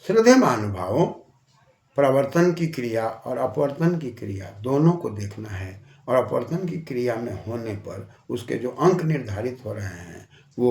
श्रद्धेय महानुभावों, प्रवर्तन की क्रिया और अपवर्तन की क्रिया दोनों को देखना है, और अपवर्तन की क्रिया में होने पर उसके जो अंक निर्धारित हो रहे हैं वो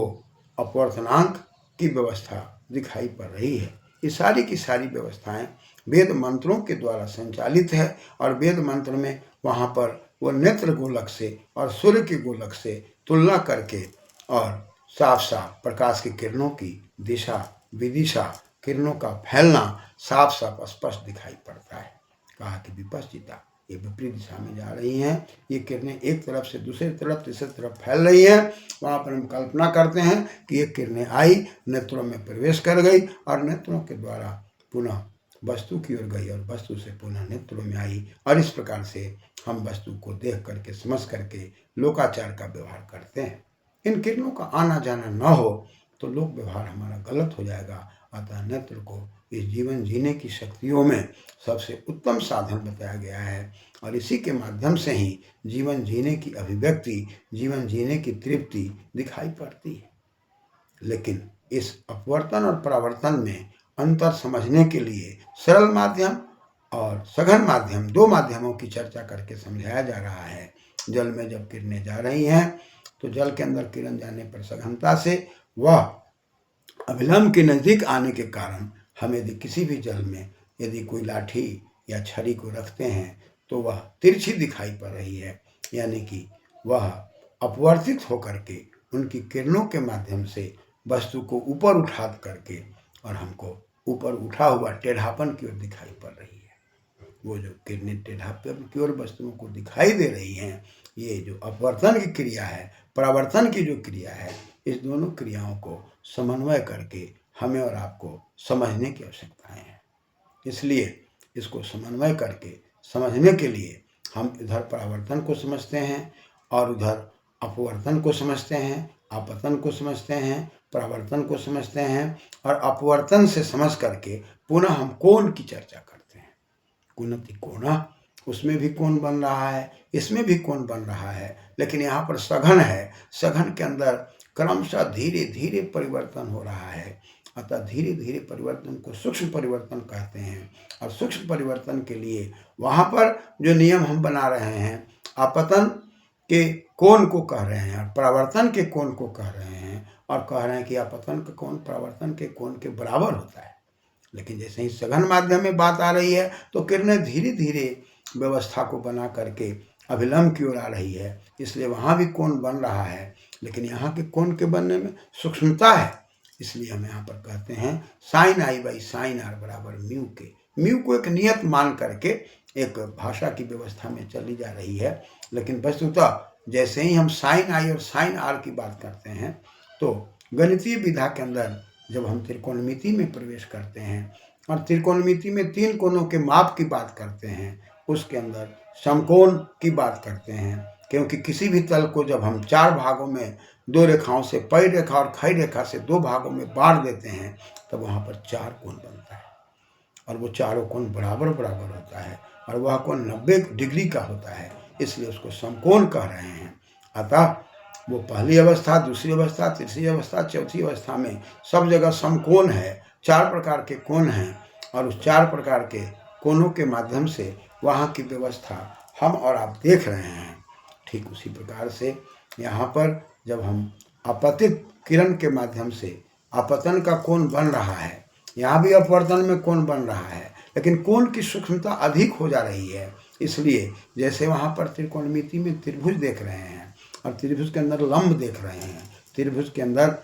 अपवर्तनांक की व्यवस्था दिखाई पड़ रही है। ये सारी की सारी व्यवस्थाएं वेद मंत्रों के द्वारा संचालित है, और वेद मंत्र में वहाँ पर वो नेत्र गोलक से और सूर्य के गोलक से तुलना करके और साफ साफ प्रकाश की किरणों की दिशा विदिशा, किरणों का फैलना साफ साफ स्पष्ट दिखाई पड़ता है। कहा कि विपश्चिता, ये विपरीत दिशा में जा रही हैं, ये किरणें एक तरफ से दूसरी तरफ तीसरी तरफ फैल रही हैं। वहाँ पर हम कल्पना करते हैं कि ये किरणें आई, नेत्रों में प्रवेश कर गई और नेत्रों के द्वारा पुनः वस्तु की ओर गई और वस्तु से पुनः नेत्रों में आई, और इस प्रकार से हम वस्तु को देख करके समझ करके लोकाचार का व्यवहार करते हैं। इन किरणों का आना जाना न हो तो लोक व्यवहार हमारा गलत हो जाएगा। अतः नेत्र को इस जीवन जीने की शक्तियों में सबसे उत्तम साधन बताया गया है, और इसी के माध्यम से ही जीवन जीने की अभिव्यक्ति, जीवन जीने की तृप्ति दिखाई पड़ती है। लेकिन इस अपवर्तन और परावर्तन में अंतर समझने के लिए सरल माध्यम और सघन माध्यम, दो माध्यमों की चर्चा करके समझाया जा रहा है। जल में जब किरणें जा रही हैं तो जल के अंदर किरण जाने पर सघनता से वह अभिलंब के नज़दीक आने के कारण हम यदि किसी भी जल में यदि कोई लाठी या छड़ी को रखते हैं तो वह तिरछी दिखाई पड़ रही है, यानी कि वह अपवर्तित होकर के उनकी किरणों के माध्यम से वस्तु को ऊपर उठा करके और हमको ऊपर उठा हुआ टेढ़ापन की ओर दिखाई पड़ रही है। वो जो किरणें टेढ़ापन की ओर वस्तुओं को दिखाई दे रही हैं, ये जो अपवर्तन की क्रिया है, परावर्तन की जो क्रिया है, इस दोनों क्रियाओं को समन्वय करके हमें और आपको समझने की आवश्यकता है। इसलिए इसको समन्वय करके समझने के लिए हम इधर परावर्तन को समझते हैं और उधर अपवर्तन को समझते हैं, आपतन को समझते हैं, परावर्तन को समझते हैं, और अपवर्तन से समझ करके पुनः हम कोण की चर्चा करते हैं। कुनति कोण, उसमें भी कोण बन रहा है, इसमें भी कोण बन रहा है, लेकिन यहाँ पर सघन है। सघन के अंदर क्रमशः धीरे धीरे परिवर्तन हो रहा है। अतः धीरे धीरे परिवर्तन को सूक्ष्म परिवर्तन कहते हैं, और सूक्ष्म परिवर्तन के लिए वहाँ पर जो नियम हम बना रहे हैं, आपतन के कोण को कह रहे हैं और परावर्तन के कोण को कह रहे हैं, और कह रहे हैं कि आपतन का कोण परावर्तन के कोण के बराबर होता है। लेकिन जैसे ही सघन माध्यम में बात आ रही है तो किरणें धीरे धीरे व्यवस्था को बना करके अभिलंब की ओर आ रही है, इसलिए वहाँ भी कोण बन रहा है, लेकिन यहाँ के कोण के बनने में सूक्ष्मता है। इसलिए हम यहाँ पर कहते हैं sine I by sine R बराबर म्यू के। म्यू को एक नियत मान करके एक भाषा की व्यवस्था में चली जा रही है, लेकिन वस्तुतः जैसे ही हम साइन आई और साइन आर की बात करते हैं तो गणितीय विधा के अंदर जब हम त्रिकोणमिति में प्रवेश करते हैं और त्रिकोणमिति में तीन कोणों के माप की बात करते हैं, उसके अंदर समकोण की बात करते हैं, क्योंकि किसी भी तल को जब हम चार भागों में दो रेखाओं से पै रेखा और खई रेखा से दो भागों में बांट देते हैं तब वहाँ पर चार कोण बनता है, और वो चारों कोण बराबर बराबर होता है, और वह कोण 90 डिग्री का होता है, इसलिए उसको समकोण कह रहे हैं। अतः वो पहली अवस्था, दूसरी अवस्था, तीसरी अवस्था, चौथी अवस्था में सब जगह समकोण है। चार प्रकार के कोण हैं, और उस चार प्रकार के कोणों के माध्यम से वहाँ की व्यवस्था हम और आप देख रहे हैं। ठीक उसी प्रकार से यहाँ पर जब हम आपतित किरण के माध्यम से आपतन का कोण बन रहा है, यहाँ भी अपवर्तन में कोण बन रहा है, लेकिन कोण की सूक्ष्मता अधिक हो जा रही है। इसलिए जैसे वहाँ पर त्रिकोणमिति में त्रिभुज देख रहे हैं और त्रिभुज के अंदर लंब देख रहे हैं, त्रिभुज के अंदर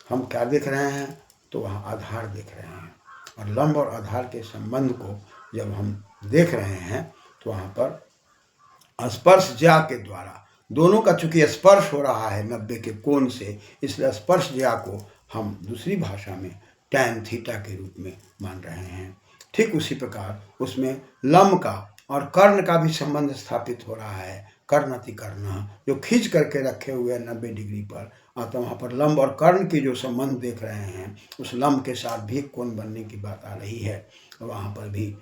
हम क्या देख रहे हैं तो वहाँ आधार देख रहे हैं, और लंब और आधार के संबंध को जब हम देख रहे हैं तो वहाँ पर स्पर्श ज्या के द्वारा दोनों का चूंकि स्पर्श हो रहा है 90 के कोण से, इसलिए स्पर्श ज्या को हम दूसरी भाषा में टैन थीटा के रूप में मान रहे हैं। ठीक उसी प्रकार उसमें लंब का और कर्ण का भी संबंध स्थापित हो रहा है। कर्ण अति कर्ण जो खींच करके रखे हुए हैं 90 डिग्री पर, अतः वहाँ पर लंब और कर्ण की जो संबंध देख रहे हैं, उस लंब के साथ भी एक कोण बनने की बात आ रही है। वहाँ पर भी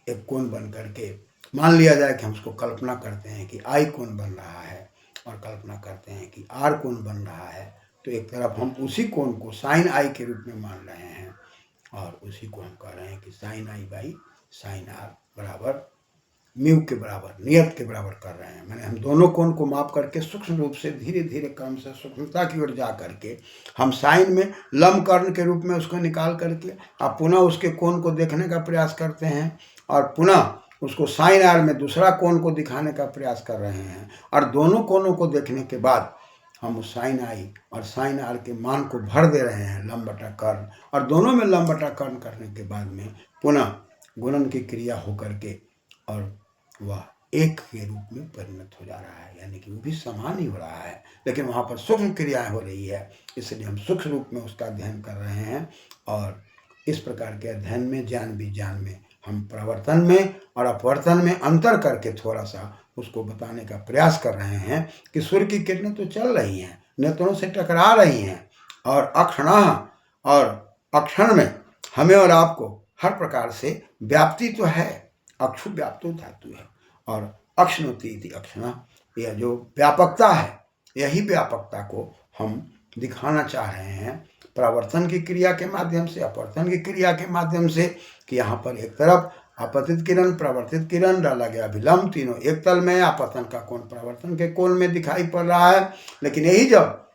एक कोण बन करके मान लिया जाए कि हम उसको कल्पना करते हैं कि आई कोण बन रहा है और कल्पना करते हैं कि आर कोण बन रहा है, तो एक तरफ हम उसी कोण को साइन आई के रूप में मान रहे हैं, और उसी को हम कह रहे हैं कि sine I by sine R बराबर म्यू के बराबर, नियत के बराबर कर रहे हैं। मैंने हम दोनों कोण को माप करके सूक्ष्म रूप से धीरे धीरे क्रम से सूक्ष्मता की ओर जा करके हम साइन में लंब कर्ण के रूप में उसको निकाल करके अब पुनः उसके कोण को देखने का प्रयास करते हैं और पुनः उसको साइन आर में दूसरा कोण को दिखाने का प्रयास कर रहे हैं। और दोनों कोणों को देखने के बाद हम उस साइन आई और साइन आर के मान को भर दे रहे हैं लंब बटा कर्ण, और दोनों में लंब बटा कर्ण करने के बाद में पुनः गुणन की क्रिया होकर के और वह एक के रूप में परिणत हो जा रहा है, यानी कि वो भी समान ही हो रहा है, लेकिन वहाँ पर सूक्ष्म क्रियाएं हो रही है, इसलिए हम सूक्ष्म रूप में उसका अध्ययन कर रहे हैं। और इस प्रकार के अध्ययन में ज्ञान विज्ञान में हम प्रवर्तन में और अपवर्तन में अंतर करके थोड़ा सा उसको बताने का प्रयास कर रहे हैं कि सूर्य की किरणें तो चल रही हैं, नेत्रों से टकरा रही हैं, और अक्षणः और अक्षण में हमें और आपको हर प्रकार से व्याप्ति तो है, अक्षु व्याप्तो धातु है, और अक्षणोति इति अक्षण, यह जो व्यापकता है, यही व्यापकता को हम दिखाना चाह रहे हैं प्रवर्तन की क्रिया के माध्यम से, अपवर्तन की क्रिया के माध्यम से, कि यहाँ पर एक तरफ अपतित किरण प्रवर्तित किरण डाला गया विलंब, तीनों एक तल में, अपतन का कोण प्रवर्तन के कोण में दिखाई पड़ रहा है। लेकिन यही जब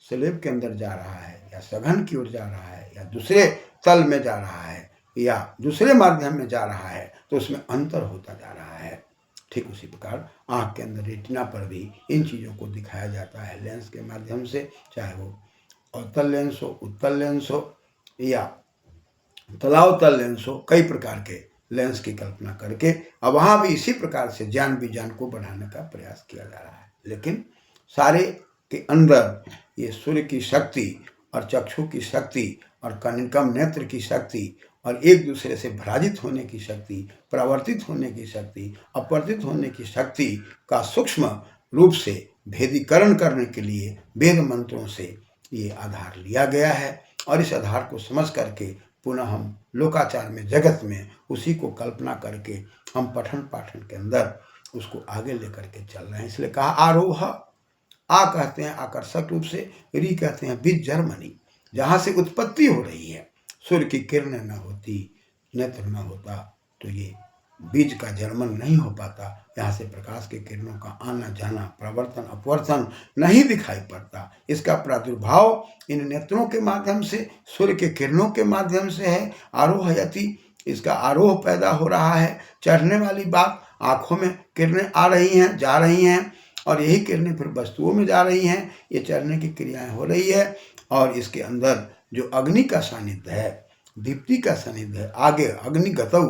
स्लेब के अंदर जा रहा है या सघन की ओर जा रहा है या दूसरे तल में जा रहा है या दूसरे माध्यम में जा रहा है, तो उसमें अंतर होता जा रहा है। ठीक उसी प्रकार आँख के अंदर रेटिना पर भी इन चीज़ों को दिखाया जाता है लेंस के माध्यम से, चाहे वो अवतल लेंस हो, उत्तल लेंस हो या तलावतल लेंस हो, कई प्रकार के लेंस की कल्पना करके अब वहाँ भी इसी प्रकार से ज्ञान विज्ञान को बढ़ाने का प्रयास किया जा रहा है। लेकिन सारे के अंदर ये सूर्य की शक्ति और चक्षु की शक्ति और कनिकम नेत्र की शक्ति और एक दूसरे से भ्राजित होने की शक्ति, परावर्तित होने की शक्ति, अपवर्तित होने की शक्ति का सूक्ष्म रूप से भेदीकरण करने के लिए वेद मंत्रों से ये आधार लिया गया है। और इस आधार को समझ करके पुनः हम लोकाचार में, जगत में उसी को कल्पना करके हम पठन पाठन के अंदर उसको आगे लेकर के चल रहे हैं। इसलिए कहा आरोह, आ कहते हैं आकर्षक रूप से, री कहते हैं बीज जर्मनी, जहाँ से उत्पत्ति हो रही है। सूर्य की किरणें न होती, नेत्र न होता, तो ये बीज का जन्मन नहीं हो पाता। यहाँ से प्रकाश के किरणों का आना जाना, प्रवर्तन अपवर्तन नहीं दिखाई पड़ता। इसका प्रादुर्भाव इन नेत्रों के माध्यम से, सूर्य के किरणों के माध्यम से है। आरोहयति, इसका आरोह पैदा हो रहा है, चढ़ने वाली बात। आँखों में किरणें आ रही हैं, जा रही हैं, और यही किरणें फिर वस्तुओं में जा रही हैं, ये चढ़ने की क्रियाएं हो रही है। और इसके अंदर जो अग्नि का सानिध्य है, दीप्ति का सानिध्य है, आगे अग्निगतौ,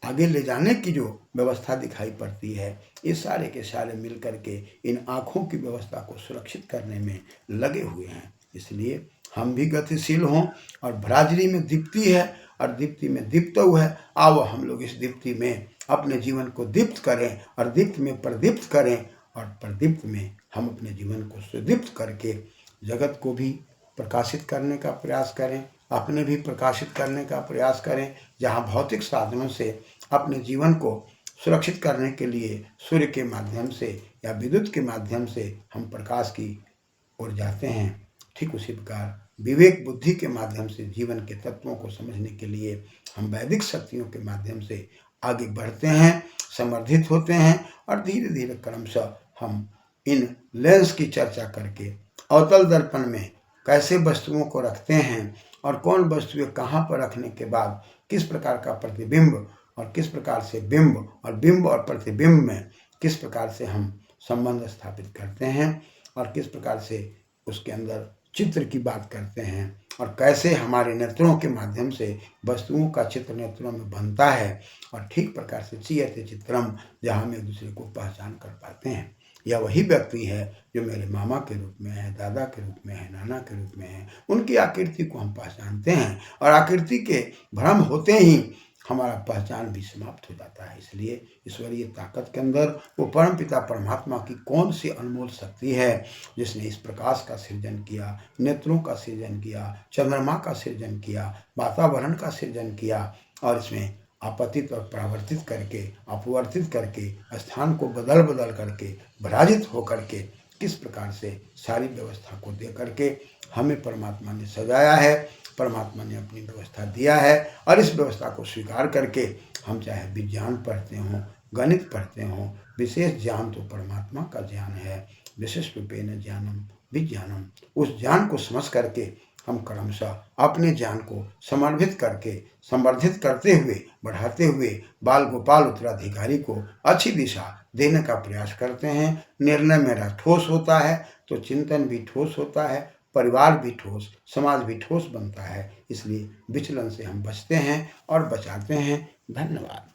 आगे ले जाने की जो व्यवस्था दिखाई पड़ती है, ये सारे के सारे मिल करके इन आँखों की व्यवस्था को सुरक्षित करने में लगे हुए हैं। इसलिए हम भी गतिशील हों, और भ्राजरी में दीप्ति है और दीप्ति में दीप्तौ है। आओ हम लोग इस दीप्ति में अपने जीवन को दीप्त करें और दीप्त में प्रदीप्त करें, और प्रदीप्त में हम अपने जीवन को सुदीप्त करके जगत को भी प्रकाशित करने का प्रयास करें, अपने भी प्रकाशित करने का प्रयास करें। जहाँ भौतिक साधनों से अपने जीवन को सुरक्षित करने के लिए सूर्य के माध्यम से या विद्युत के माध्यम से हम प्रकाश की ओर जाते हैं, ठीक उसी प्रकार विवेक बुद्धि के माध्यम से जीवन के तत्वों को समझने के लिए हम वैदिक शक्तियों के माध्यम से आगे बढ़ते हैं, समर्थित होते हैं, और धीरे धीरे क्रमशः हम इन लेंस की चर्चा करके अवतल दर्पण में कैसे वस्तुओं को रखते हैं और कौन वस्तुएं कहाँ पर रखने के बाद किस प्रकार का प्रतिबिंब और किस प्रकार से बिंब, और बिंब और प्रतिबिंब में किस प्रकार से हम संबंध स्थापित करते हैं, और किस प्रकार से उसके अंदर चित्र की बात करते हैं, और कैसे हमारे नेत्रों के माध्यम से वस्तुओं का चित्र नेत्रों में बनता है, और ठीक प्रकार से चीयते चित्रम, जहाँ हम एक दूसरे को पहचान कर पाते हैं। यह वही व्यक्ति है जो मेरे मामा के रूप में है, दादा के रूप में है, नाना के रूप में है। उनकी आकृति को हम पहचानते हैं, और आकृति के भ्रम होते ही हमारा पहचान भी समाप्त हो जाता है। इसलिए ईश्वरीय ताकत के अंदर वो परम पिता परमात्मा की कौन सी अनमोल शक्ति है जिसने इस प्रकाश का सृजन किया, नेत्रों का सृजन किया, चंद्रमा का सृजन किया, वातावरण का सृजन किया, और इसमें आपतित और परावर्तित करके, अपवर्तित करके, स्थान को बदल बदल करके, भ्राजित होकर के किस प्रकार से सारी व्यवस्था को दे करके हमें परमात्मा ने सजाया है। परमात्मा ने अपनी व्यवस्था दिया है और इस व्यवस्था को स्वीकार करके हम चाहे विज्ञान पढ़ते हों, गणित पढ़ते हों, विशेष ज्ञान तो परमात्मा का ज्ञान है। विशेष रूपेण ज्ञानम विज्ञानम, उस ज्ञान को समझ करके हम क्रमशः अपने ज्ञान को समर्पित करके संवर्धित करते हुए बढ़ाते हुए बाल गोपाल उत्तराधिकारी को अच्छी दिशा देने का प्रयास करते हैं। निर्णय मेरा ठोस होता है तो चिंतन भी ठोस होता है, परिवार भी ठोस, समाज भी ठोस बनता है। इसलिए विचलन से हम बचते हैं और बचाते हैं। धन्यवाद।